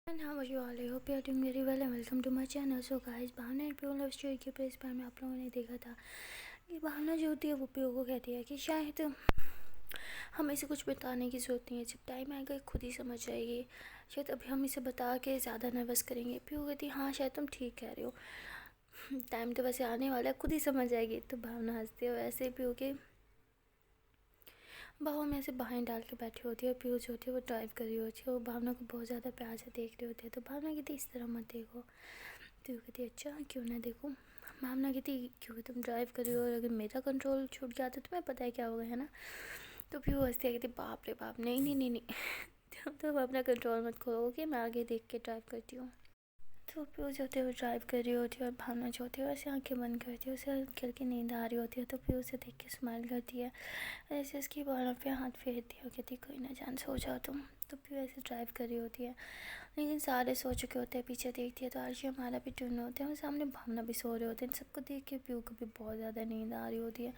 And how are you all? I hope you are doing very well and welcome to my channel. So guys, Bhavna and pure love story के press पर में आप लोगों ने देखा था कि भावना जो होती है वो प्यो को कहती है कि शायद हमें इसे कुछ बताने की ज़रूरत नहीं है, जब टाइम आएगा खुद ही समझ जाएगी। शायद अभी हम इसे बता के ज़्यादा नर्वस करेंगे। प्यो कहती है हाँ शायद तुम ठीक कह रहे हो, टाइम तो वैसे आने वाला है, खुद ही समझ जाएगी। तो भावना हंसती है। वैसे प्यो के बाहों में ऐसे बाहें डाल के बैठी होती है और पीयूष जो होती है वो ड्राइव कर रही होती है और भावना को बहुत ज़्यादा प्यार से देख रही होती है। तो भावना कहती इस तरह मत देखो। पीयूष कहती अच्छा क्यों ना देखूँ। भावना कहती क्योंकि तुम ड्राइव कर रही हो और अगर मेरा कंट्रोल छूट गया तो तुम्हें पता है क्या होगा, है ना। तो पीयूष हंसती है, कहती बाप रे बाप, नहीं नहीं नहीं नहीं तुम अपना कंट्रोल मत खोओगे, मैं आगे देख के ड्राइव करती हूँ। तो पीयूष जो होती है वो ड्राइव कर रही होती है और भावना जो होती है वैसे आंखें बंद करती है, उसे हल्की हल्की नींद आ रही होती है। तो पीयूष उसे देख के स्माइल करती है, ऐसे उसकी बालों पे हाथ फेरती है और कहती कोई ना जान, सो जाओ तुम। तो पीयूष ऐसे ड्राइव कर रही होती है, लेकिन सारे सो चुके होते हैं। पीछे देखती है तो आरशी हमारा भी टून होते हैं और सामने भावना भी सो रहे होते हैं। सबको देख के पीयूष को भी बहुत ज़्यादा नींद आ रही होती है,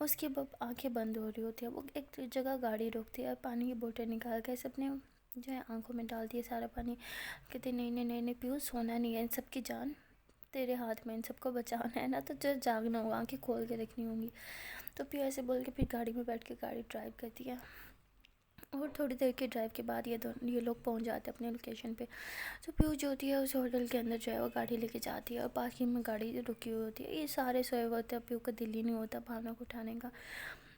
उसकी आंखें बंद हो रही होती है। वो एक जगह गाड़ी रोकती है और पानी की बोतल निकाल के अपने जो है आंखों में डालती है सारा पानी। कहते नहीं नहीं नहीं नहीं पीयूष, सोना नहीं है, इन सबकी जान तेरे हाथ में, इन सबको बचाना है ना, तो जो जागना होगा, आंखें खोल के रखनी होंगी। तो पीयूष ऐसे बोल के फिर गाड़ी में बैठ के गाड़ी ड्राइव करती है और थोड़ी देर के ड्राइव के बाद ये लोग पहुंच जाते हैं अपने लोकेशन पे। तो पीयूष जो होती है उस होटल के अंदर जो है वो गाड़ी लेके जाती है और पार्किंग में गाड़ी रुकी हुई होती है। ये सारे सोए हुए होते हैं, पीयूष का दिल ही नहीं होता भावना को उठाने का।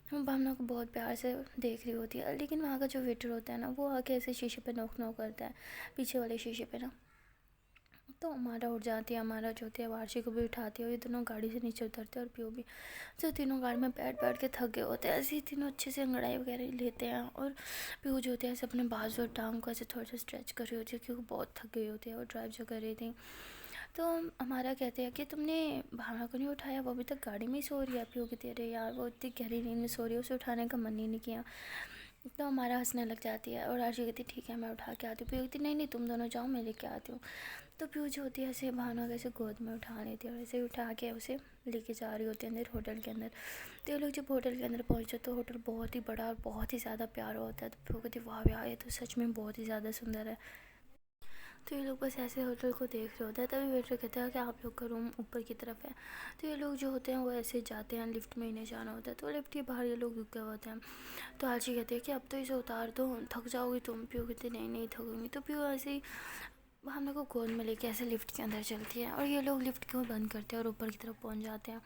हम भावना को बहुत प्यार से देख रही होती है, लेकिन वहाँ का जो वेटर होता है ना वो आके ऐसे शीशे पे नोक नोक करता है, पीछे वाले शीशे पे ना। तो हमारा उठ जाती है, हमारा जो होती है वार्षिक को भी उठाती है और ये दोनों गाड़ी से नीचे उतरते हैं और पीओ भी। तो तीनों गाड़ी में बैठ बैठ के थक गए होते हैं, ऐसे ही तीनों अच्छे से अंगड़ाई वगैरह लेते हैं और पीओ जो होते हैं ऐसे अपने बाजू और टांग को ऐसे थोड़ा सा स्ट्रेच कर रही होती है क्योंकि बहुत थक गई होती है और ड्राइव जो कर रही थी। तो हमारा कहते हैं कि तुमने भावना को नहीं उठाया, वो अभी तक गाड़ी में ही सो रही है। पीओ कहती है अरे यार वो इतनी गहरी नींद में सो रही है, उसे उठाने का मन ही नहीं किया। तो हमारा हंसने लग जाती है और आरशी कहती ठीक है मैं उठा के आती हूँ। पीयू कहती नहीं नहीं तुम दोनों जाओ, मैं लेके आती हूँ। तो पीयू जो होती है ऐसे भावना को ऐसे गोद में उठा लेती है और ऐसे उठा के उसे लेके जा रही होती है अंदर होटल के अंदर। तो ये लोग जब होटल के अंदर पहुँचे तो होटल बहुत ही बड़ा और बहुत ही ज़्यादा प्यारा होता है। तो पीयू कहती वाह यार ये तो सच में बहुत ही ज़्यादा सुंदर है। तो ये लोग बस ऐसे होटल को देख रहे होते हैं, तभी वेटर कहता है कि आप लोग का रूम ऊपर की तरफ है। तो ये लोग जो होते हैं वो ऐसे जाते हैं, लिफ्ट में इन्हें जाना होता है। तो लिफ्ट के बाहर ये लोग रुके होते हैं। तो आरची कहती है कि अब तो इसे उतार दो, थक जाओगी तुम। पीयू कहती नहीं नहीं थकूंगी। तो पीयू ऐसे ही हम लोग को गोद में लेके ऐसे लिफ्ट के अंदर चलती है और ये लोग लिफ्ट को बंद करते हैं और ऊपर की तरफ पहुंच जाते हैं।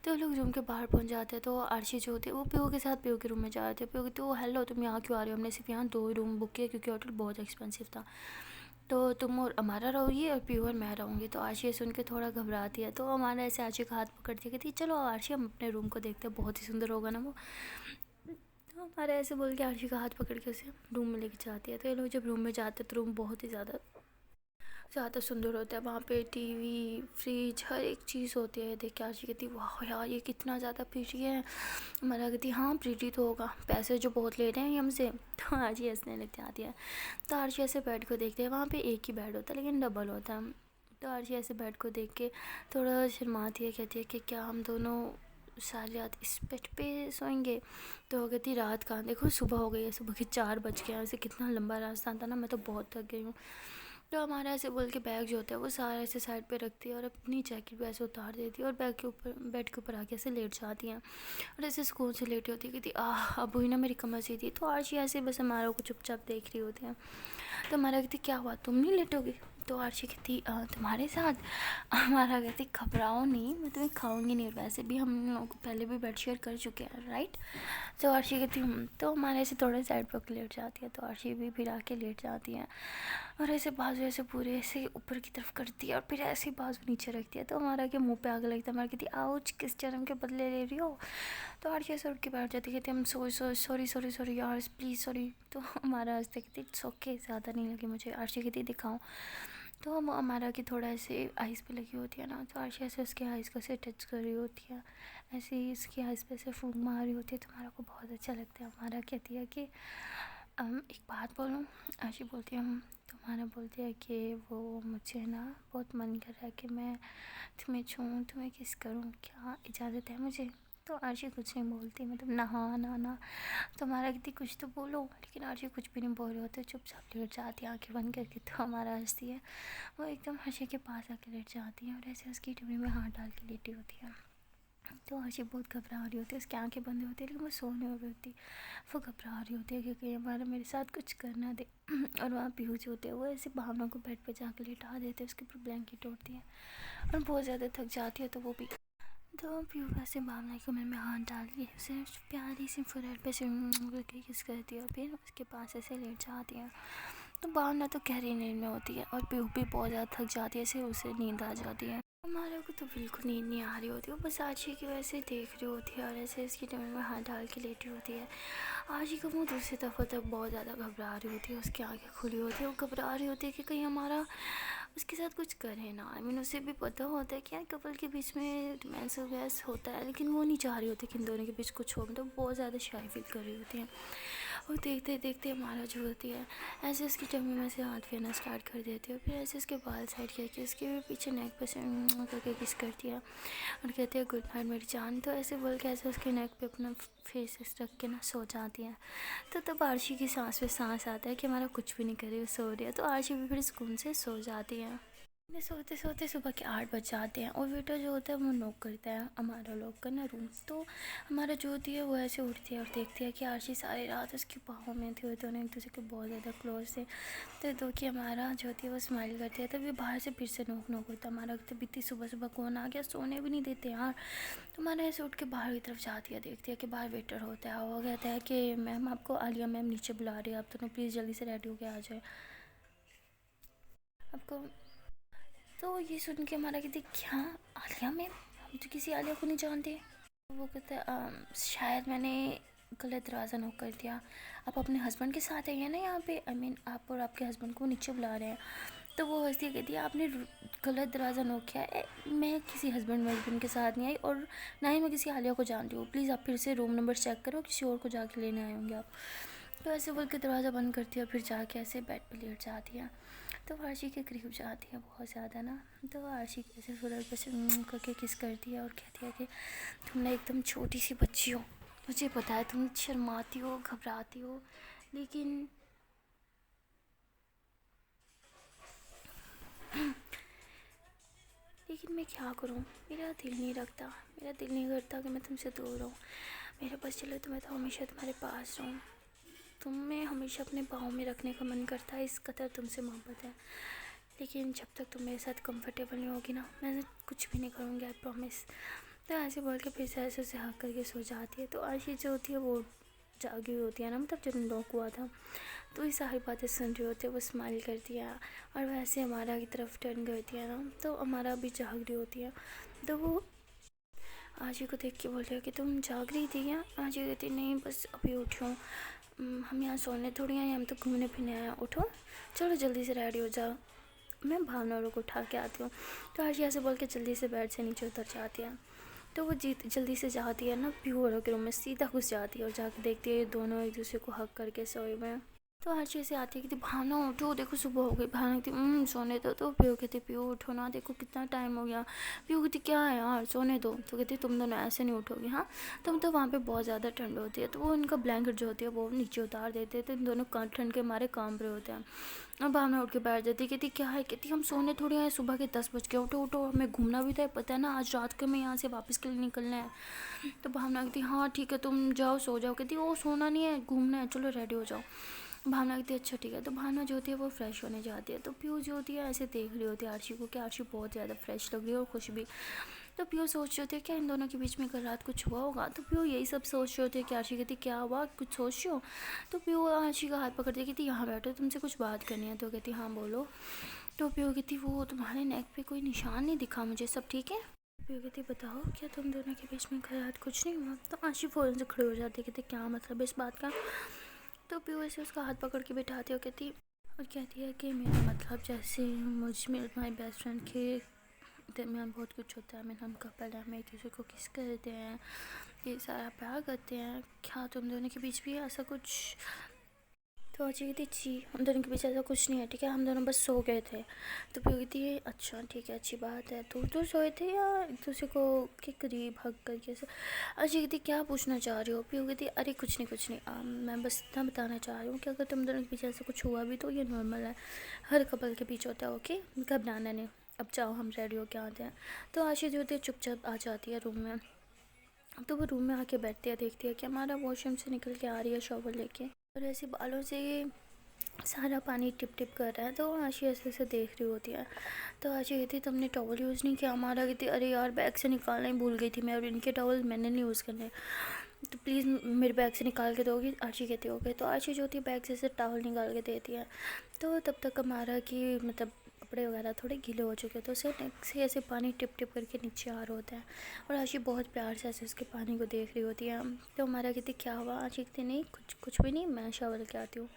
तो लोग रूम के बाहर पहुंच जाते हैं। तो आरशी जो होती है वो पीयू के साथ पीयू के रूम में जा रहे थे। पीयू कहती है हेलो तुम यहाँ क्यों आ रहे हो, हमने सिर्फ यहाँ 2 ही रूम बुक किए क्योंकि होटल बहुत एक्सपेंसिव था, तो तुम और हमारा रहोगी और पीयू और मैं रहूँगी। तो आरशी ये सुन के थोड़ा घबराती है। तो हमारा ऐसे आरशी का हाथ पकड़ती है, कहती चलो आरशी हम अपने रूम को देखते हैं, बहुत ही सुंदर होगा ना वो। तो हमारा ऐसे बोल के आरशी का हाथ पकड़ के उसे रूम में लेके जाती है। तो ये लोग जब रूम में जाते हैं तो रूम बहुत ही ज़्यादा सुंदर होता है। वहाँ पे टीवी, फ्रिज, हर एक चीज़ होती है। देख के आरशी कहती वाह यार ये कितना ज़्यादा प्रीटी है। हमारा कहती हाँ प्रीटी तो होगा, पैसे जो बहुत ले रहे हैं ये हमसे। तो आरशी हंसने लग जाती है। तो आरशी ऐसे बेड को देखते हैं, वहाँ पे एक ही बेड होता है लेकिन डबल होता है। तो आरशी ऐसे बेड को देख के थोड़ा शर्माती है, कहती है कि क्या हम दोनों सारी रात इस बेड पे सोएंगे। तो कहती रात कहाँ, देखो सुबह हो गई है, सुबह के 4 बज गए हैं, ऐसे कितना लंबा रास्ता था ना, मैं तो बहुत थक गई हूँ। तो हमारा ऐसे बोल के बैग जो होता है वो सारा ऐसे साइड पे रखती है और अपनी जैकेट भी ऐसे उतार देती है और बैग के ऊपर बेड के ऊपर आके ऐसे लेट जाती हैं और ऐसे सुकून से लेटी होती है। कहती अब हुई ना मेरी कमर सीधी। तो आरशी ऐसे बस हमारा को चुपचाप देख रही होती है। तो हमारा कहती क्या हुआ तुम नहीं लेटोगी। तो आरशी कहती तुम्हारे साथ। हमारा कहती घबराओ नहीं, मैं तुम्हें खाऊंगी नहीं, वैसे भी हम लोग पहले भी बेड शेयर कर चुके हैं राइट। तो आरशी कहती तो हमारे ऐसे थोड़े साइड पर लेट जाती है। तो आरशी भी फिर आके लेट जाती है और ऐसे बाजू ऐसे पूरे ऐसे ऊपर की तरफ करती है और फिर ऐसे बाजू नीचे रखती है। तो हमारा के मुंह पे आग लगता है। हमारा कहती आउच किस जन्म के बदले ले रही हो। तो आरशी ऐसे उठ के बैठ जाती, कहती हम सॉरी यार प्लीज़ सॉरी। तो हमारा हंसते कहती इट्स ओके, ज़्यादा नहीं लगी मुझे। आरशी कहती दिखाऊँ। तो हम हमारा की थोड़ा ऐसे आइज़ पे लगी होती है ना, तो आरशी ऐसे उसके आइज़ को ऐसे टच कर रही होती है, ऐसे ही इसकी आइज़ पे ऐसे फूंक मार रही होती है। तो हमारा को बहुत अच्छा लगता है। हमारा कहती है कि एक बात बोलूँ। आरशी बोलती है तो हमारा बोलती है कि वो मुझे ना बहुत मन कर रहा है कि मैं तुम्हें छूऊँ, तुम्हें किस करूँ, क्या इजाज़त है मुझे। तो आरशी कुछ नहीं बोलती, मतलब ना तुम्हारा कितनी कुछ तो बोलो, लेकिन आरशी कुछ भी नहीं बोल रही होती, चुपचाप लेट जाती है आंखें बंद करके। तो हमारा हंसती है, वो एकदम आरशी के पास आके लेट जाती है और ऐसे उसकी टिप्पणी में हाथ डाल के लेटी होती है। तो आरशी बहुत घबरा रही होती है, उसकी आंखें बंद होती है लेकिन वो सो नहीं रही होती। वो घबरा रही होती है क्योंकि हमारा मेरे साथ कुछ करना दे। और वहाँ पीयूष होते हैं, वो ऐसे भावना को बेड पे जाकर लेटा देते हैं, उसके ऊपर ब्लैंकेट ओढ़ती है और बहुत ज़्यादा थक जाती है। तो वो भी तो पीयूष से भावना के कमर में हाथ डाल के उसे प्यारी सी फुरैल पे से करके किस करती है और फिर उसके पास ऐसे लेट जाती है। तो भावना तो गहरी नींद में होती है और पीयूष भी बहुत ज़्यादा थक जाती है, ऐसे उसे नींद आ जाती है। हमारे को तो बिल्कुल नींद नहीं आ रही होती, वो बस आरशी की वजह से देख रही होती है और ऐसे इसकी कमर में हाथ डाल के लेटी होती है। आरशी का मुँह दूसरी तरफ तक बहुत ज़्यादा घबरा रही होती है, उसकी आंखें खुली होती है, वो घबरा रही होती है कि कहीं हमारा उसके साथ कुछ करे ना। आई मीन उसे भी पता होता है कि यार कपल के बीच में रोमांस वगैरह होता है, लेकिन वो नहीं चाह रही होती कि इन दोनों के बीच कुछ हो, मतलब बहुत ज़्यादा शाय फील कर रही होती है। और देखते देखते हमारा जो होती है ऐसे उसकी टम्मी में से हाथ फेरना स्टार्ट कर देती है, फिर ऐसे उसके बाल साइड करके उसके पीछे नेक पे से करके किस करती है और कहती है गुड नाइट मेरी जान। तो ऐसे बोल के ऐसे उसके नेक पे अपना फेस रख के ना सो जाती है। तो तब आरशी की सांस पे सांस आता है कि हमारा कुछ भी नहीं कर रही, वो सो रही है। तो आरशी भी फिर सुकून से सो जाती है। सोते सोते सुबह के 8 बज जाते हैं और वेटर जो होता है वो नॉक करता है हमारा लॉक करना रूम। तो हमारा जो होती है वो ऐसे उठती है और देखती है कि आरशी सारी रात उसकी बाहों में थी, दोनों एक दूसरे के बहुत ज़्यादा क्लोज थे। तो दो कि हमारा जो होती है वो स्माइल करती है, तब ये बाहर से फिर से नॉक होता है। हमारा तब इतनी सुबह सुबह कौन आ गया, सोने भी नहीं देते यार। तो हमारा ऐसे उठ के बाहर की तरफ जाती है, देखती है कि बाहर वेटर होता है, वो कहता है कि मैम आपको आलिया मैम नीचे बुला रही है, आप दोनों प्लीज़ जल्दी से रेडी होके आ जाए आपको। तो ये सुन के हमारा कहते क्या आलिया मैम, हम तो किसी आलिया को नहीं जानते। वो कहता है शायद मैंने गलत दरवाज़ा नॉक कर दिया, आप अपने हस्बैंड के साथ हैं ना यहाँ पे, आई मीन आप और आपके हस्बैंड को नीचे बुला रहे हैं। तो वो हंसती कहती है आपने गलत दरवाज़ा नॉक किया है, मैं किसी हस्बैंड के साथ नहीं आई और ना ही मैं किसी आलिया को जानती हूँ, प्लीज़ आप फिर से रूम नंबर चेक करो, किसी और को जाके लेने आए होंगे आप। तो ऐसे बोल के दरवाज़ा बंद करती है और फिर जाके ऐसे बेड पर लेट जाती है। तो आरशी के करीब जाती है बहुत ज़्यादा ना। तो आरशी ऐसे फुलर पे से करके किस करती है और कहती है कि तुम ना एकदम छोटी सी बच्ची हो, मुझे पता है तुम शर्माती हो घबराती हो, लेकिन मैं क्या करूँ, मेरा दिल नहीं रखता, मेरा दिल नहीं करता कि मैं तुमसे दूर रहूँ। मेरे पास चले तो मैं तो हमेशा तुम्हारे पास रहूँ, तुम्हें हमेशा अपने पाँव में रखने का मन करता है, इस कदर तुमसे मोहब्बत है। लेकिन जब तक तुम मेरे साथ कंफर्टेबल नहीं होगी ना, मैं कुछ भी नहीं करूँगी, आई प्रॉमिस। तो ऐसे बोल के फिर से ऐसे उसे हक करके सो जाती है। तो आरशी जो होती है वो जागी हुई होती है ना, मतलब जब लॉक हुआ था तो ये सारी बातें सुन रही होती है, वो स्माइल करती है और वैसे हमारा की तरफ टर्न करती है ना। तो हमारा भी जाग रही होती है। तो वो आरशी को देख के बोल रही है कि तुम जाग रही थी क्या। आरशी कहती नहीं बस अभी उठी हूँ, हम यहाँ सोने थोड़ी आए, हम तो घूमने फिरने आए, उठो चलो जल्दी से रेडी हो जाओ, मैं भावना और को उठा के आती हूँ। तो आरशी ऐसे बोल के जल्दी से बेड से नीचे उतर जाती है। तो वो जल्दी से जाती है ना प्यूर के रूम में, सीधा घुस जाती है और जाके देखती है ये दोनों एक दूसरे को हक करके सोए हुए हैं। तो आरशी से आती है कि भावना उठो, देखो सुबह हो गई। भावना कहती सोने दो। तो प्यू कहती प्यू उठो ना, देखो कितना टाइम हो गया। प्यू कहती क्या है यार सोने दो। तो कहती तुम दोनों ऐसे नहीं उठोगे, हाँ तुम तो वहाँ पे बहुत ज़्यादा ठंड होती है। तो वो उनका ब्लैंकेट जो होती है वो नीचे उतार देते हैं, तो इन दोनों ठंड के मारे काम रहे होते हैं। अब भावना उठ के बैठ जाती है, कहती क्या है, कहती हम सोने थोड़ी आए, सुबह के 10 बज के, उठो उठो हमें घूमना भी था, पता है ना आज रात को हमें यहाँ से वापस के लिए निकलना है। तो भावना कहती हाँ ठीक है तुम जाओ सो जाओ। कहती ओ सोना नहीं है घूमना है, चलो रेडी हो जाओ। भावना कहती है अच्छा ठीक है। तो भावना जो होती है वो फ्रेश होने जाती है। तो प्यू जो होती है ऐसे देख रही होती है आरशी को कि आरशी बहुत ज़्यादा फ्रेश लग रही है और खुश भी। तो प्यू सोच रहे होते हैं क्या इन दोनों के बीच में कल रात कुछ हुआ होगा। तो प्यू यही सब सोच रहे होते हैं कि आरशी कहती क्या हुआ कुछ सोच रहे हो। तो प्यू आरशी का हाथ पकड़ती कहती यहाँ बैठो तुमसे कुछ बात करनी है। तो कहती हाँ बोलो। तो प्यू कहती वो तुम्हारे नेक पे कोई निशान नहीं दिखा मुझे, सब ठीक है। प्यू कहती बताओ क्या तुम दोनों के बीच में कल रात कुछ नहीं हुआ। तो आरशी फ़ौरन से खड़ी हो जाती कहती क्या मतलब इस बात का। तो प्यू ऐसे उसका हाथ पकड़ के बिठाती है कहती है कि मेरा मतलब जैसे मेरे माई बेस्ट फ्रेंड के दरमियान बहुत कुछ होता है, हम कपल हैं, हम एक दूसरे को किस करते हैं, ये सारा प्यार करते हैं, क्या तुम दोनों के बीच भी ऐसा कुछ। तो आशी कहती छी हम दोनों के बीच ऐसा कुछ नहीं है, ठीक है, हम दोनों बस सो गए थे। तो पीयू कहती है अच्छा ठीक है, अच्छी बात है, तो सोए थे या एक दूसरे को के करीब हक करके ऐसे। आशी कहती क्या पूछना चाह रही हो? पीयू कहती अरे कुछ नहीं, मैं बस इतना बताना चाह रही हूँ कि अगर तुम दोनों के बीच ऐसा कुछ हुआ भी तो ये नॉर्मल है, हर कपल के बीच होता है, ओके, घबराना नहीं। अब जाओ हम रेडी हो के आते हैं। तो आशी जो होती है चुपचाप आ जाती है रूम में। तो वो रूम में आके बैठती है, देखती है कि हमारा वॉशरूम से निकल के आ रही है शॉवर लेके, और ऐसे बालों से सारा पानी टिप टिप कर रहा है। तो आशी ऐसे ऐसे देख रही होती है। तो आशी कहती तुमने टॉवल यूज़ नहीं किया? हमारा कहती अरे यार बैग से निकालना ही भूल गई थी मैं, और इनके टॉवल मैंने नहीं यूज़ करने, तो प्लीज़ मेरे बैग से निकाल के दोगी? आशी कहती हो गई। तो आशी जो होती है बैग से टॉवल निकाल के देती है। तो तब तक हमारा कि मतलब कपड़े वगैरह थोड़े गीले हो चुके, तो उसे नेक से ऐसे पानी टिप टिप करके नीचे आ रहा होता है, और आशी बहुत प्यार से ऐसे उसके पानी को देख रही होती है। तो हमारा कहती क्या हुआ? आशी कहती नहीं कुछ भी नहीं, मैं शावर लेके आती हूँ।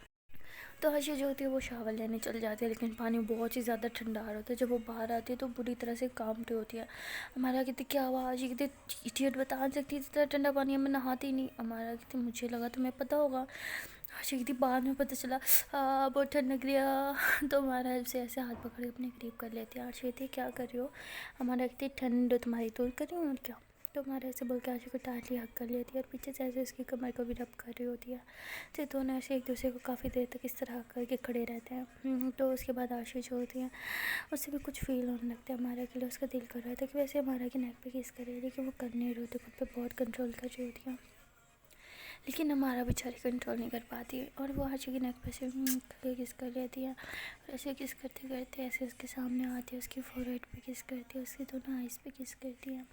तो आशी जो होती है वो शावर लेने चल जाती है, लेकिन पानी बहुत ही ज़्यादा ठंडा आ रहा होता है। जब वो बाहर आती है तो बुरी तरह से कांपती होती है। हमारा कहती क्या हुआ? आशी कहती इडियट, बता सकती इतना ठंडा पानी है, मैं नहाती ही नहीं। हमारा कहती मुझे लगा तुम्हें पता होगा। आशी कहती बाद में पता चला बहुत ठंड लग रही है। तो हमारा से ऐसे हाथ पकड़ के अपने करीब कर लेती है। आशी कहती क्या कर रही हो? हमारा कहती ठंड तुम्हारी दूर कर रही हूँ और क्या। तो हमारे ऐसे बोल के आशी को टाटली हक कर लेती है, और पीछे से ऐसे उसकी कमर को भी रब कर रही होती है। तो दोनों ऐसे एक दूसरे को काफ़ी देर तक इस तरह करके खड़े रहते हैं। तो उसके बाद आशी जो होती है उससे भी कुछ फील होने लगता है हमारा के लिए। उसका दिल कर रहा था कि वैसे हमारा के नेक पे किस करे, लेकिन वो कर नहीं रही होती, खुद पे बहुत कंट्रोल कर रही होती है, लेकिन हमारा बेचारी कंट्रोल नहीं कर पाती है। और वो आशी के नेक पे से करके किस कर लेती है, और ऐसे किस करते करते ऐसे उसके सामने आती है, उसकी फोरहेड पे किस करती है, उसकी दोनों आइज़ पे किस करती है,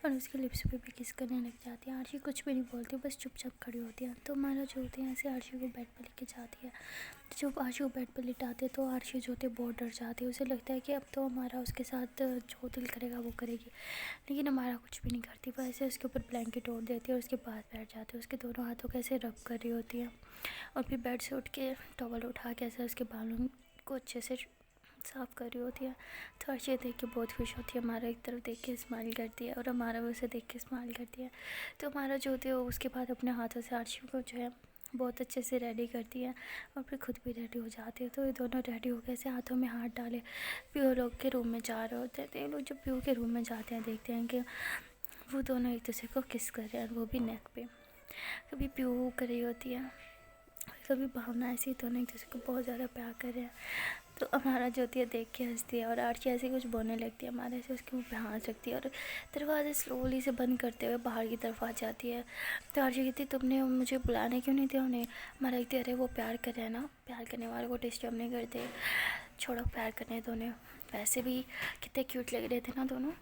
और उसके लिप्स पे भी किस करने लग जाती है। आशी कुछ भी नहीं बोलती, बस चुपचाप खड़ी होती है। तो हमारा जो होती है ऐसे आशी को बेड पर लेके जाती है। तो जब आशी को बेड पर लिटाते तो आशी जो होती है बहुत डर जाती है। उसे लगता है कि अब तो हमारा उसके साथ जो दिल करेगा वो करेगी, लेकिन हमारा कुछ भी नहीं करती। वो ऐसे उसके ऊपर ब्लैंकेट ओढ़ देती है और उसके पास बैठ जाती है, उसके दोनों हाथों को ऐसे रब कर रही होती है, और फिर बेड से उठ के टॉवल उठा के ऐसे उसके बालों को अच्छे से साफ़ कर रही होती है। तो आशी देख के बहुत खुश होती है, हमारा एक तरफ देख के स्माइल करती है, और हमारा भी उसे देख के स्माइल करती है। तो हमारा जो होती है उसके बाद अपने हाथों से आशी को जो है बहुत अच्छे से रेडी करती है, और फिर खुद भी रेडी हो जाती है। तो ये दोनों रेडी हो गए, ऐसे हाथों में हाथ डाले पीयू लोग के रूम में जा रहे होते हैं। तो ये लोग जब पीयू के रूम में जाते हैं देखते हैं कि वो दोनों एक दूसरे को किस कर रहे हैं, वो भी नेक पे। कभी पीयू कर रही होती है, कभी भावना, ऐसे ही दोनों एक दूसरे को बहुत ज़्यादा प्यार कर रहे हैं। तो हमारा जो होती है देख के हंसती है, और आरची ऐसे कुछ बोलने लगती है, हमारे से उसके मुँह पे हाथ रखती है, और दरवाज़ा स्लोली से बंद करते हुए बाहर की तरफ आ जाती है। तो आरची कहती तुमने मुझे बुलाने क्यों नहीं दिया उन्हें? हमारा कहती अरे वो प्यार कर रहे हैं ना, प्यार करने वाले को डिस्टर्ब नहीं करते, छोड़ो प्यार करने दो उन्हें, वैसे भी कितने क्यूट लग रहे थे ना दोनों।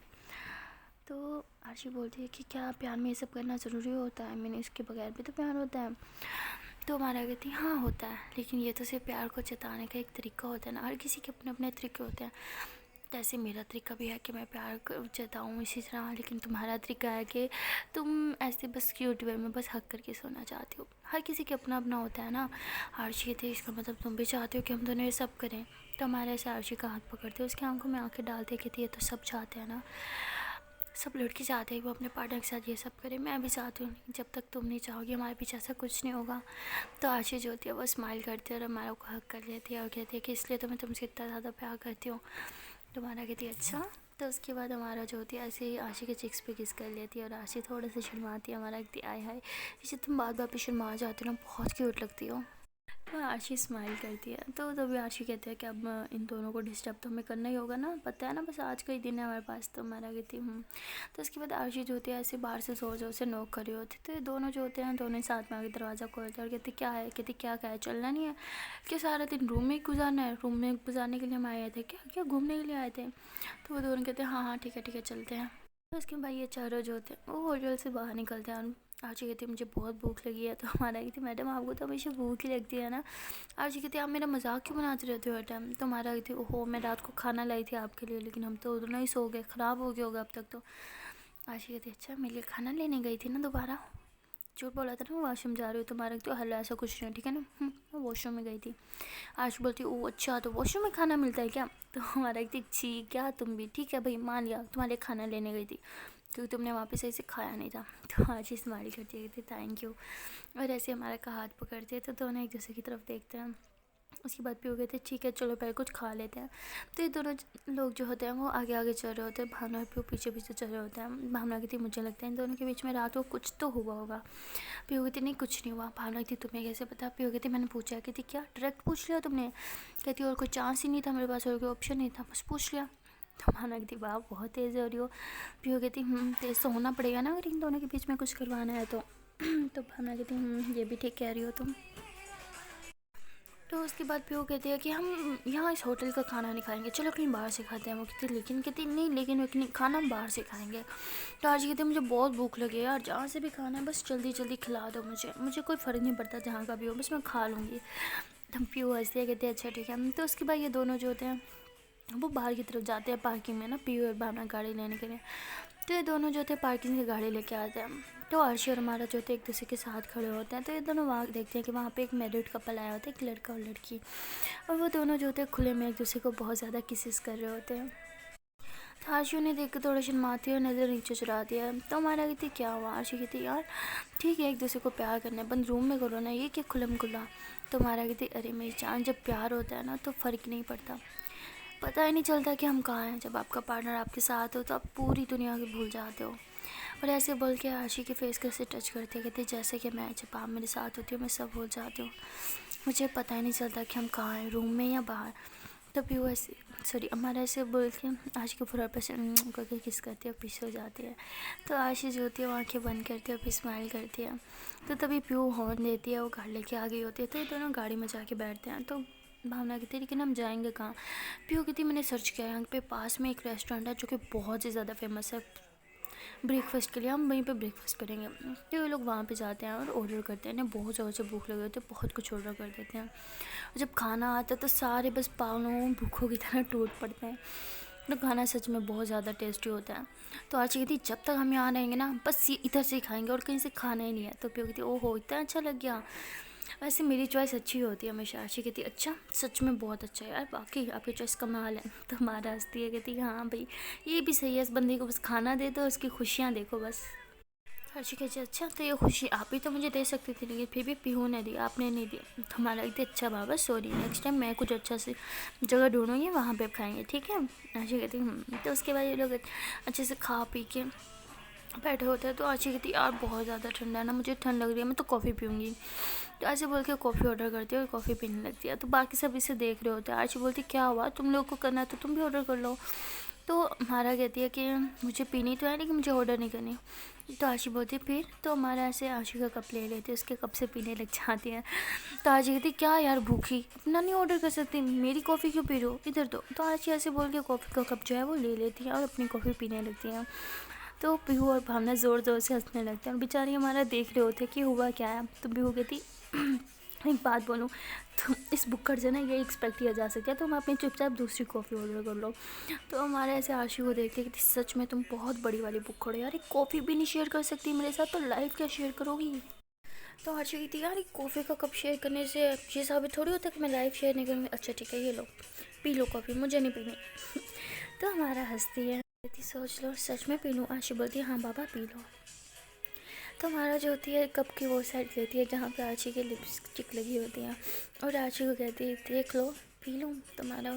तो आरची बोलती है कि क्या प्यार में ये सब करना ज़रूरी होता है? मैंने इसके बगैर भी तो प्यार होता है। तो हमारा कहती हाँ होता है, लेकिन ये तो सिर्फ प्यार को जताने का एक तरीका होता है ना, हर किसी के अपने अपने तरीके होते हैं। जैसे मेरा तरीका भी है कि मैं प्यार जताऊँ इसी तरह, लेकिन तुम्हारा तरीका है कि तुम ऐसे बस क्यूट वे में बस हक करके सोना चाहती हो। हर किसी के अपना अपना होता है ना। आरची थी इसका मतलब तुम भी चाहते हो कि हम दोनों ये सब करें? तो हमारे ऐसे आरची का हाथ पकड़ते उसकी आंखों में आंखें डालते कहती ये तो सब चाहते हैं ना, सब लड़के चाहते हैं वो अपने पार्टनर के साथ ये सब करे, मैं भी चाहती हूँ, लेकिन जब तक तुम नहीं चाहोगी हमारे पीछे ऐसा कुछ नहीं होगा। तो आशी जो होती है वो स्माइल करती है और हमारा को हक कर लेती है, और कहती है कि इसलिए तो मैं तुमसे इतना ज़्यादा प्यार करती हूँ। तो हमारा कहती है अच्छा। तो उसके बाद हमारा जो होती है ऐसे ही आशी के चिक्स पे किस कर लेती है, और आशी थोड़ा सा शर्माती है। हमारा कहती आय हाय जैसे तुम बार बार पे शर्मा जाती हो ना, बहुत क्यूट लगती हो। तो आशी स्माइल करती है। तो तभी आशी कहती है कि अब इन दोनों को डिस्टर्ब तो हमें करना ही होगा ना, पता है ना, बस आज का ही दिन है हमारे पास। तो हमारा कहती हूँ। तो उसके बाद आशी जो होती है ऐसे बाहर से ज़ोर ज़ोर से नॉक कर रही होती। तो ये दोनों जो होते हैं दोनों साथ में आके दरवाज़ा खोलते हैं और कहते क्या है? कहती क्या है, चलना नहीं है क्या? सारा दिन रूम में गुजारना है? रूम में गुजारने के लिए हम आए थे क्या? क्या घूमने के लिए आए थे? तो वो दोनों कहते हैं हाँ हाँ ठीक है चलते हैं। तो उसके बाद ये चारों जो होते हैं वो होटल से बाहर निकलते हैं। आरची कहती है मुझे बहुत भूख लगी है। तो हमारा कहती मैडम आपको तो हमेशा भूख ही लगती है ना। आरची कहती है आप मेरा मजाक क्यों बनाते रहते हो हर टाइम? तो हमारा कहती ओहो मैं रात को खाना लाई थी आपके लिए, लेकिन हम तो दोनों ही सो गए, ख़राब हो गया होगा अब तक तो। आरची कहती अच्छा मेरे लिए खाना लेने गई थी ना दोबारा? झूठ बोला था ना वॉशरूम जा रही हो? तुम्हारा तो हल्ला ऐसा कुछ नहीं, ठीक है ना, मैं वॉशरूम में गई थी। आरची बोलती ओ अच्छा तो वॉशरूम में खाना मिलता है क्या? तो हमारा एक छी क्या तुम भी, ठीक है भाई मान लिया तुम्हारे खाना लेने गई थी। क्योंकि तुमने वहाँ पे सही से खाया नहीं था। तो आज ही स्माइल करती है, कहती थैंक यू। और ऐसे हमारा का हाथ पकड़ते हैं तो दोनों एक दूसरे की तरफ देखते हैं। उसके बाद भी हो गए थे ठीक है चलो पहले कुछ खा लेते हैं। तो ये दोनों लोग जो होते हैं वो आगे आगे चल रहे होते हैं, भावना और पीहू पीछे पीछे चल रहे होते हैं। भावना कहती मुझे लगता है इन दोनों के बीच में रात को कुछ तो हुआ होगा। पीहू कहती नहीं कुछ नहीं हुआ। भावना कहती तुम्हें कैसे पता। पीहू कहती मैंने पूछा। कहती क्या डायरेक्ट पूछ लिया तुमने। कहती और कोई चांस ही नहीं था मेरे पास, और कोई ऑप्शन नहीं था, बस पूछ लिया। तो भावना कहती वाह बहुत तेज़ हो रही हो। पीहू कहती तेज़ तो होना पड़ेगा ना अगर इन दोनों के बीच में कुछ करवाना है तो। तो भावना कहती ये भी ठीक कह रही हो तुम। तो उसके बाद पीहू कहती है कि हम यहाँ इस होटल का खाना नहीं खाएंगे, चलो कहीं बाहर से खाते हैं। वो कहती लेकिन कहती नहीं लेकिन खाना हम बाहर से खाएंगे। तो आज कहती मुझे बहुत भूख लगी है यार, जहाँ से भी खाना है बस जल्दी जल्दी खिला दो मुझे कोई फ़र्क नहीं पड़ता जहाँ का भी हो, बस मैं खा लूँगी। तब पीहू हंसती है कहती है अच्छा ठीक है। तो उसके बाद ये दोनों जो होते हैं वो बाहर की तरफ जाते हैं पार्किंग में ना, पीहू और भावना गाड़ी लेने के लिए। तो ये दोनों जो थे पार्किंग से गाड़ी लेके आते हैं। तो अर्शी और हमारा जो थे एक दूसरे के साथ खड़े होते हैं। तो ये दोनों वहाँ देखते हैं कि वहाँ पे एक मैरिड कपल आया होता है, एक लड़का और लड़की। और वो दोनों जो थे खुले में एक दूसरे को बहुत ज़्यादा किसेस कर रहे होते हैं। तो अर्शी उन्हें देख कर थोड़ा शर्माती है और नज़र नीचे चुराती है। तो हमारा कहती क्या हुआ। अर्शी कहती यार ठीक है एक दूसरे को प्यार करना है, बंद रूम में करो ना, ये क्या खुलम खुला। तो हमारा कहती अरे मेरी जान जब प्यार होता है ना तो फ़र्क नहीं पड़ता, पता ही नहीं चलता कि हम कहाँ हैं। जब आपका पार्टनर आपके साथ हो तो आप पूरी दुनिया को भूल जाते हो। और ऐसे बोल के आशी के फेस कैसे टच करते कहते जैसे कि मैं जब आप मेरे साथ होती हूँ मैं सब भूल जाती हूँ, मुझे पता ही नहीं चलता कि हम कहाँ हैं, रूम में या बाहर। तो भी वो ऐसे हमारा ऐसे बोल के आशी के पूरा पे करके किस करती है और पीछे हो जाती है। तो आशी जो होती है वो आँखें बंद करती है और फिर स्माइल करती है। तो तभी पीहू हॉर्न देती है, वो गाड़ी लेके आ गई होती है। तो ये दोनों गाड़ी में जाके बैठते हैं। तो भावना कहती है लेकिन हम जाएंगे कहाँ। पीहू कहती मैंने सर्च किया यहाँ पे पास में एक रेस्टोरेंट है जो कि बहुत ही ज़्यादा फेमस है ब्रेकफास्ट के लिए, हम वहीं पे ब्रेकफास्ट करेंगे। तो ये लोग वहाँ पे जाते हैं और ऑर्डर करते हैं। इन्हें बहुत ज़ोर से भूख लगी होती है, बहुत कुछ ऑर्डर कर देते हैं। और जब खाना आता है तो सारे बस पागलों भूखों की तरह टूट पड़ते हैं। तो खाना सच में बहुत ज़्यादा टेस्टी होता है। तो आची कहती जब तक हम यहाँ रहेंगे ना बस ये इधर से ही खाएंगे और कहीं से खाना ही नहीं है। तो पीहू कहती ओहो इतना अच्छा लग गया। वैसे मेरी चॉइस अच्छी होती है हमेशा। आशी कहती अच्छा सच में बहुत अच्छा है यार, बाकी आपकी चॉइस कमाल है। तो हमारा हंसती है कहती हाँ भाई ये भी सही है, इस बंदे को बस खाना दे दो, उसकी खुशियाँ देखो बस। हर्षी कहती अच्छा तो ये खुशी आप ही तो मुझे दे सकती थी लेकिन फिर भी पीहू ने दी, आपने नहीं दिया। तो हमारा कहती अच्छा बाबा सॉरी, नेक्स्ट टाइम मैं कुछ अच्छा से जगह ढूंढूंगी वहाँ पे खाएंगे ठीक है। हर्षी कहती तो उसके बाद ये लोग अच्छे से खा पी के बैठे होते हैं। तो आशी कहती यार बहुत ज़्यादा ठंडा है ना, मुझे ठंड लग रही है, मैं तो कॉफ़ी पीऊँगी। तो ऐसे बोल के कॉफ़ी ऑर्डर करती है और कॉफ़ी पीने लगती है। तो बाकी सब इसे देख रहे होते हैं। आशी बोलती क्या हुआ तुम लोग को करना है तो तुम भी ऑर्डर कर लो। तो हमारा कहती है कि मुझे पीनी तो है लेकिन मुझे ऑर्डर नहीं करनी। तो आशी बोलती है फिर। तो हमारा ऐसे आशी का कप ले लेती है, उसके कप से पीने लग जाती है। तो आशी कहती क्या यार भूखी अपना नहीं ऑर्डर कर सकती, मेरी कॉफ़ी क्यों पी रहे हो इधर दो। तो आशी ऐसे बोल के कॉफ़ी का कप जो है वो ले लेती है और अपनी कॉफ़ी पीने लगती है। तो पीहू और भावना ज़ोर ज़ोर से हंसने लगते हैं और बेचारी हमारा देख रहे होते कि हुआ क्या है। तो पीहू कहती एक बात बोलूँ तो इस बुक्कड़ से ना ये एक्सपेक्ट किया जा सकता है तुम अपनी चुपचाप दूसरी कॉफ़ी ऑर्डर कर लो। तो हमारे ऐसे आशी को देखते कि सच में तुम बहुत बड़ी वाली बुक्कड़ हो यार, एक कॉफ़ी भी नहीं शेयर कर सकती मेरे साथ तो लाइफ क्या शेयर करोगी। तो आशी कहती यार एक कॉफ़ी का कप शेयर करने से ये साबित थोड़ी होता कि मैं लाइफ शेयर नहीं करूँगी। अच्छा ठीक है ये लो पी लो कॉफ़ी, मुझे नहीं पीनी। तो हमारा हंसती है कहती सोच लो सच में पी लूँ। आशी बोलती है हाँ बाबा पी लो। तो हमारा जो होती है कप की वो साइड लेती है जहाँ पे आशी की लिपस्टिक लगी होती है और आशी को कहती है देख लो पी लूँ। तो हमारा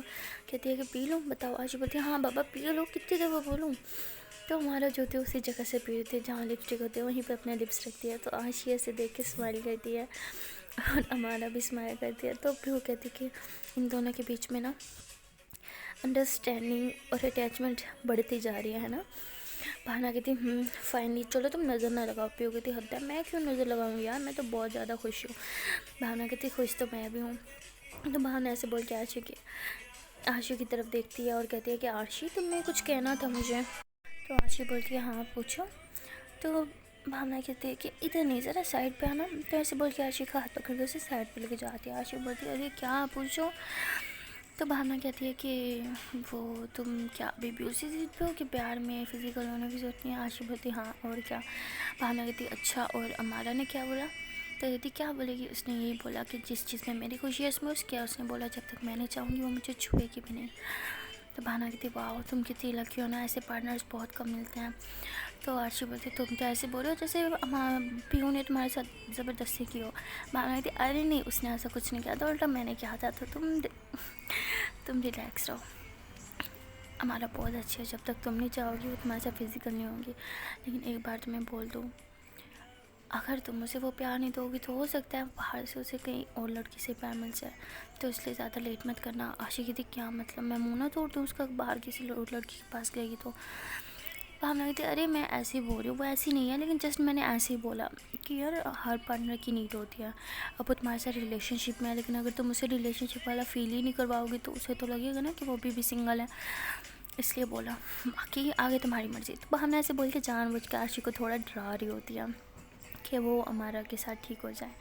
कहती है कि पी लूँ बताओ। आशी बोलती है हाँ बाबा पी लो, कितनी दफ़ा बोलूँ। तो हमारा जो होती है उसी जगह से पी लेती है जहाँ लिपस्टिक होती है वहीं पर अपने लिप्स रखती है। तो आशी ऐसे देख के स्माइल करती है और हमारा भी स्माइल करती है। तो फिर वो कहती है कि इन दोनों के बीच में ना अंडरस्टैंडिंग और अटैचमेंट बढ़ती जा रही है ना। भावना कहती फाइनली चलो तुम नज़र ना लगाओ। पीहू कहती हद है मैं क्यों नज़र लगाऊंगी यार, मैं तो बहुत ज़्यादा खुश हूँ। भावना कहती खुश तो मैं भी हूँ। तो भावना ऐसे बोल के आशु की तरफ देखती है और कहती है कि आशी तुम्हें कुछ कहना था मुझे। तो आशी बोलती है हाँ पूछो। तो भावना कहती है कि इधर नहीं ज़रा साइड पे आना। तो ऐसे बोल के आशी का हाथ पकड़ के उसे साइड पे लेके जाती है। आशी बोलती है अरे क्या पूछो। तो भावना कहती है कि वो तुम क्या अभी भी उसी चीज़ पे हो कि प्यार में फिजिकल होने की जरूरत नहीं है। आशी बोलती हाँ और क्या। भावना कहती अच्छा और अमारा ने क्या बोला। तो कहती क्या बोलेगी, उसने यही बोला कि जिस चीज़ में मेरी खुशी है उसमें उसकी है। उसने बोला जब तक मैं नहीं चाहूँगी वो मुझे छुएगी भी नहीं। तो भावना कहती वाह तुम कितनी लकी हो ना, ऐसे पार्टनर्स बहुत कम मिलते हैं। तो आरशी बोलती तुम तो ऐसे बोल रहे हो जैसे पीहू ने तुम्हारे साथ ज़बरदस्ती की हो। भावना कहती अरे नहीं, उसने ऐसा कुछ नहीं किया था, उल्टा मैंने किया था। तो तुम रिलैक्स रहो, हमारा बहुत अच्छा है, जब तक तुम नहीं चाहोगी वो तुम्हारे साथ फिजिकल नहीं होंगी। लेकिन एक बार तुम्हें बोल दूँ, अगर तुम उसे वो प्यार नहीं दोगी तो हो सकता है बाहर से उसे कहीं और लड़की से प्यार मिल जाए, तो इसलिए ज़्यादा लेट मत करना। आशी कहती क्या मतलब, मैं मुँह ना तोड़ दूँ उसका, बाहर किसी और लड़की के पास गएगी तो। भावना कहती अरे मैं ऐसे ही बोल रही हूँ, वो ऐसी नहीं है, लेकिन जस्ट मैंने ऐसे ही बोला कि यार हर पार्टनर की नीड होती है। अब वो तुम्हारे साथ रिलेशनशिप में है, लेकिन अगर तुम उसे रिलेशनशिप वाला फील ही नहीं करवाओगी तो उसे तो लगेगा ना कि वो भी सिंगल है, इसलिए बोला, बाकी आगे तुम्हारी मर्ज़ी। तो भावना ऐसे बोल के जानबूझ के आशी को थोड़ा डरा रही होती है कि वो अमारा के साथ ठीक हो जाए।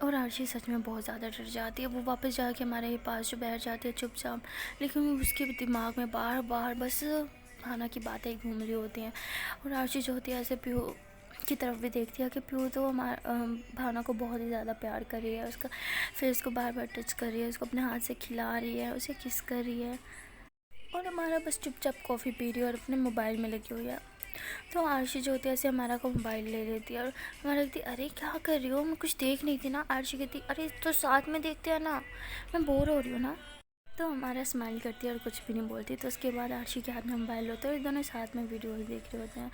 और आरशी सच में बहुत ज़्यादा डर जाती है। वो वापस जाके हमारे पास जो बैठ जाती है चुपचाप, लेकिन उसके दिमाग में बार बार बस भावना की बातें घूम रही होती हैं। और आरशी जो होती है ऐसे पीहू की तरफ भी देखती है कि पीहू तो भावना को बहुत ही ज़्यादा प्यार कर रही है, उसका फेस को बार बार टच कर रही है, उसको अपने हाथ से खिला रही है, उसे किस कर रही है, और हमारा बस चुपचाप कॉफ़ी पी रही है और अपने मोबाइल में लगी हुई है। तो आरशी जो होती है ऐसे हमारा को मोबाइल ले लेती है और हमारा कहती अरे क्या कर रही हो, मैं कुछ देख नहीं थी ना। आरशी कहती अरे तो साथ में देखते हैं ना, मैं बोर हो रही हूँ ना। तो हमारा स्माइल करती है और कुछ भी नहीं बोलती। तो उसके बाद आरशी के हाथ में मोबाइल होता है और दोनों साथ में वीडियोस देख रहे होते हैं।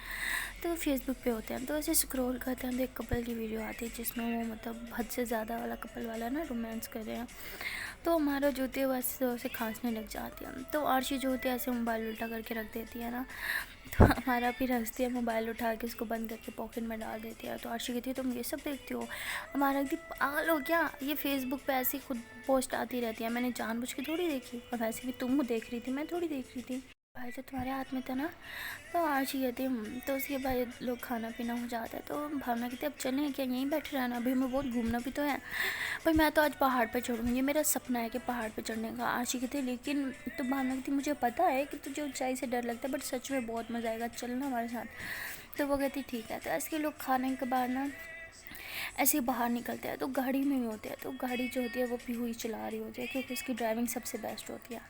तो फेसबुक पे होते हैं, तो ऐसे स्क्रॉल करते हैं तो एक कपल की वीडियो आती है जिसमें वो मतलब हद से ज़्यादा वाला कपल वाला ना रोमांस कर रहे हैं। तो हमारा जो होती है वैसे उसे खांसने लग जाती है। तो आरशी जो होती है ऐसे मोबाइल उल्टा करके रख देती है ना, तो हमारा फिर हंसती है, मोबाइल उठा के उसको बंद करके पॉकेट में डाल देती है। तो आरशी कहती है तुम ये सब देखती हो, हमारा कहती पागल हो क्या, ये फेसबुक पे ऐसी खुद पोस्ट आती रहती है, मैंने जानबूझ के थोड़ी देखी, और वैसे भी तुम देख रही थी, मैं थोड़ी देख रही थी, भाई तो तुम्हारे हाथ में था ना। तो आरशी कहती तो उसके बाद लोग खाना पीना हो जाता है। तो भावना कहती अब चलें क्या, यहीं बैठे रहना, अभी हमें बहुत घूमना भी तो है। भाई मैं तो आज पहाड़ पे चढ़ूँगी, मेरा सपना है कि पहाड़ पे चढ़ने का। आरशी कहती लेकिन, तो भावना कहती मुझे पता है कि तुझे ऊंचाई से डर लगता है, बट सच में बहुत मज़ा आएगा, चलना हमारे साथ। तो वो कहती ठीक है। तो ऐसे लोग खाने के बाद ना ऐसे ही बाहर निकलते हैं, तो गाड़ी में ही होते हैं। तो गाड़ी जो होती है वो पीहू ही चला रही होती है, क्योंकि उसकी ड्राइविंग सबसे बेस्ट होती है।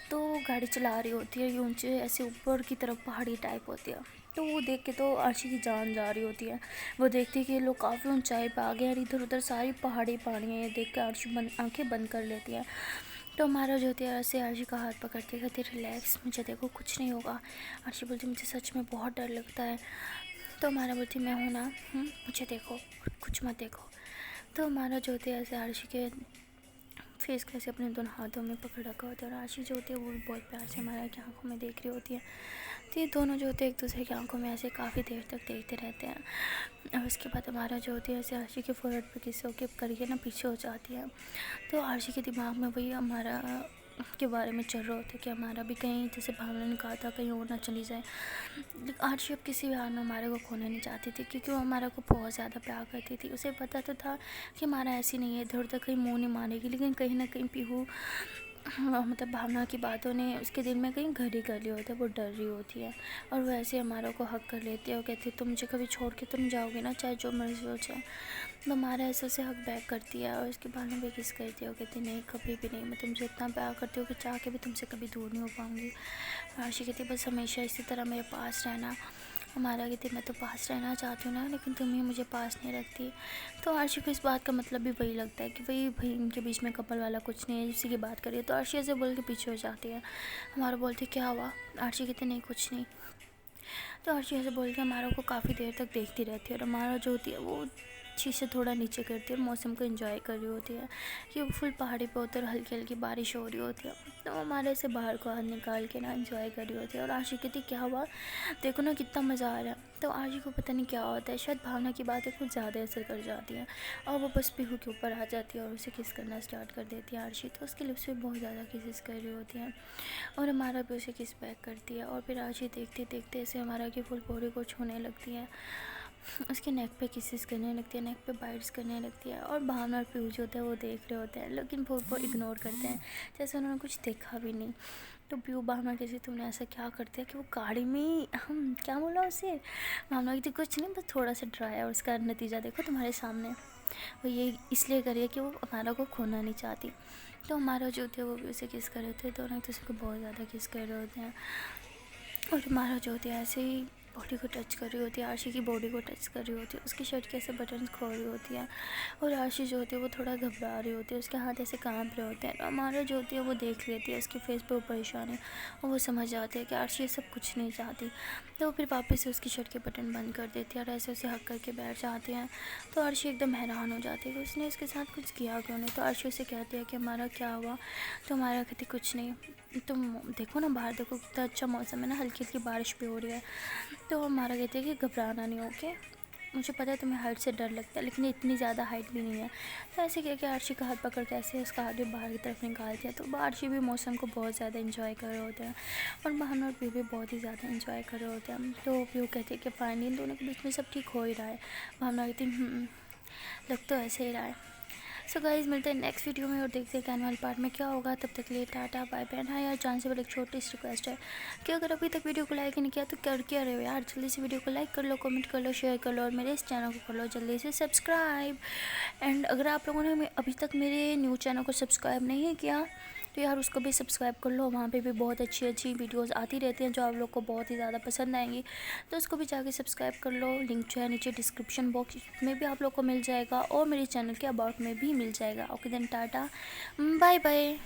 तो गाड़ी चला रही होती है, ये ऊंचे ऐसे ऊपर की तरफ पहाड़ी टाइप होती है। तो वो देख के तो आरशी की जान जा रही होती है। वो देखती है कि ये लोग काफ़ी ऊंचाई पे आ गए और इधर उधर सारी पहाड़ी पानी है। ये देख कर आरशी आंखें बंद कर लेती है। तो हमारा जो होती है ऐसे आरशी का हाथ पकड़ते कहती रिलैक्स, मुझे देखो कुछ नहीं होगा। आरशी बोलती मुझे सच में बहुत डर लगता है। तो हमारा बोलती मैं हूँ ना, मुझे देखो, कुछ मत देखो। तो हमारा जो होती है ऐसे आरशी के फेस को ऐसे अपने दोनों हाथों में पकड़ रखा होता है, और आरशी जो होती है वो बहुत प्यार से हमारे की आंखों में देख रही होती है। तो ये दोनों जो होते हैं एक दूसरे की आंखों में ऐसे काफ़ी देर तक देखते रहते हैं। और उसके बाद हमारा जो होती है ऐसे आरशी के फोरहेड पे किस होके करके ना पीछे हो जाती है। तो आरशी के दिमाग में वही हमारा के बारे में चल रहा होता है कि हमारा भी कहीं, जैसे भावना ने कहा था, कहीं और ना चली जाए। लेकिन आरशी अब किसी भी हाल में हमारे को खोना नहीं चाहती थी, क्योंकि वो हमारा को बहुत ज़्यादा प्यार करती थी। उसे पता तो था कि हमारा ऐसी नहीं है, इधर उधर कहीं मुँह नहीं मारेगी, लेकिन कहीं ना कहीं पीहू मतलब भावना की बातों ने उसके दिल में कहीं घर ही कर लिया होता है, वो डर रही होती है। और वो ऐसे हमारा को हक कर लेती है और कहती है तुम मुझे कभी छोड़ के तुम जाओगे ना, चाहे जो मर्जी हो जाए। तो हमारा ऐसे उसे हक बैक करती है और उसके बालों पे किस करती है और कहती नहीं कभी भी नहीं, मैं तुमसे इतना प्यार करती हूँ कि चाह के भी तुमसे कभी दूर नहीं हो पाऊँगी। आरशी कहती बस हमेशा इसी तरह मेरे पास रहना। हमारा कहती मैं तो पास रहना चाहती हूँ ना, लेकिन तुम ही मुझे पास नहीं रखती। तो आरशी को इस बात का मतलब भी वही लगता है कि वही भाई इनके बीच में कपल वाला कुछ नहीं है, इसी की बात करिए। तो आरशी ऐसे बोल के पीछे हो जाती है। हमारा बोलती क्या हुआ, आरशी कहती नहीं कुछ नहीं। तो आरशी ऐसे बोल के हमारा को काफ़ी देर तक देखती रहती है, और हमारा जो होती है वो शीशे थोड़ा नीचे करती है, मौसम को एंजॉय कर रही होती है कि वो फुल पहाड़ी पे उतर हल्की हल्की बारिश हो रही होती है। तो हमारे से बाहर को हाथ निकाल के ना एंजॉय कर रही होती है। और आरशी कहती क्या हुआ, देखो ना कितना मज़ा आ रहा है। तो आरशी को पता नहीं क्या होता है, शायद भावना की बातें कुछ ज़्यादा असर कर जाती हैं और वो बस पीहू के ऊपर आ जाती है और उसे किस करना स्टार्ट कर देती है आरशी। तो उसके लिप्स पे बहुत ज़्यादा किसेस कर रही होती हैं और हमारा भी उसे किस बैक करती है। और फिर आरशी देखते देखते ऐसे हमारा की फुल बॉडी को छूने लगती है, उसके नेक पे किसेस करने लगती है, नेक पे बाइट्स करने लगती है। और भावना और पीहू जो होता है वो देख रहे होते हैं, लेकिन वो इग्नोर करते हैं जैसे उन्होंने कुछ देखा भी नहीं। तो पीहू भावना कैसे तुमने ऐसा क्या कर दिया कि वो गाड़ी में हम क्या बोला उसे, भावना की कुछ नहीं, बस थोड़ा सा ड्राई, और उसका नतीजा देखो तुम्हारे सामने। वो ये इसलिए करिए कि वो हमारा को खोना नहीं चाहती। तो हमारा जो होते हैं वो भी उसे किस कर रहे होते हैं, दोनों एक दूसरे को बहुत ज़्यादा किस कर रहे होते हैं। और हमारा जो होती है ऐसे ही बॉडी को टच कर रही होती है, आरशी की बॉडी को टच कर रही होती है, उसकी शर्ट के ऐसे बटन खोल रही होती है। और आरशी जो होती है वो थोड़ा घबरा रही होती है, उसके हाथ ऐसे कांप रहे होते हैं। तो हमारा जो होती है वो देख लेती है उसके फेस पर परेशानी, और वो समझ जाती है कि आरशी ये सब कुछ नहीं चाहती। तो वो फिर वापस से उसकी शर्ट के बटन बंद कर देती है और ऐसे उसे हक करके बैठ जाते हैं। तो आरशी एकदम हैरान हो जाती है कि उसने इसके साथ कुछ किया क्यों नहीं। तो आरशी उसे कहती है कि हमारा क्या हुआ। तो हमारा कहती कुछ नहीं, तुम देखो ना बाहर देखो कितना अच्छा मौसम है ना, हल्की हल्की बारिश भी हो रही है। तो हमारा कहते हैं कि घबराना नहीं, ओके, मुझे पता है तुम्हें हाइट से डर लगता है लेकिन इतनी ज़्यादा हाइट भी नहीं है। तो ऐसे कह के आरशी का हाथ पकड़ के ऐसे उसका हाथ भी बाहर की तरफ निकाल दिया। तो आरशी भी मौसम को बहुत ज़्यादा इंजॉय कर रहे होते हैं और भावना और पीयू भी बहुत ही ज़्यादा इंजॉय कर रहे होते हैं। तो पीयू कहते हैं कि फाइनली इन दोनों के बीच में सब ठीक हो ही रहा है। भावना कहती लग तो ऐसे ही रहा है। सो गाइस मिलते हैं नेक्स्ट वीडियो में और देखते हैं कि आने वाले पार्ट में क्या होगा। तब तक के लिए टाटा बाय बाय। हाँ यार, जान से पहले एक छोटी सी रिक्वेस्ट है कि अगर अभी तक वीडियो को लाइक नहीं किया तो कर क्या रहे हो यार, जल्दी से वीडियो को लाइक कर लो, कमेंट कर लो, शेयर कर लो और मेरे इस चैनल को कर लो जल्दी से सब्सक्राइब। एंड अगर आप लोगों ने अभी तक मेरे न्यू चैनल को सब्सक्राइब नहीं किया तो यार उसको भी सब्सक्राइब कर लो, वहाँ पे भी बहुत अच्छी अच्छी वीडियोस आती रहती हैं जो आप लोग को बहुत ही ज़्यादा पसंद आएंगी। तो उसको भी जाके सब्सक्राइब कर लो, लिंक जो है नीचे डिस्क्रिप्शन बॉक्स में भी आप लोग को मिल जाएगा और मेरे चैनल के अबाउट में भी मिल जाएगा। Okay then tata bye bye.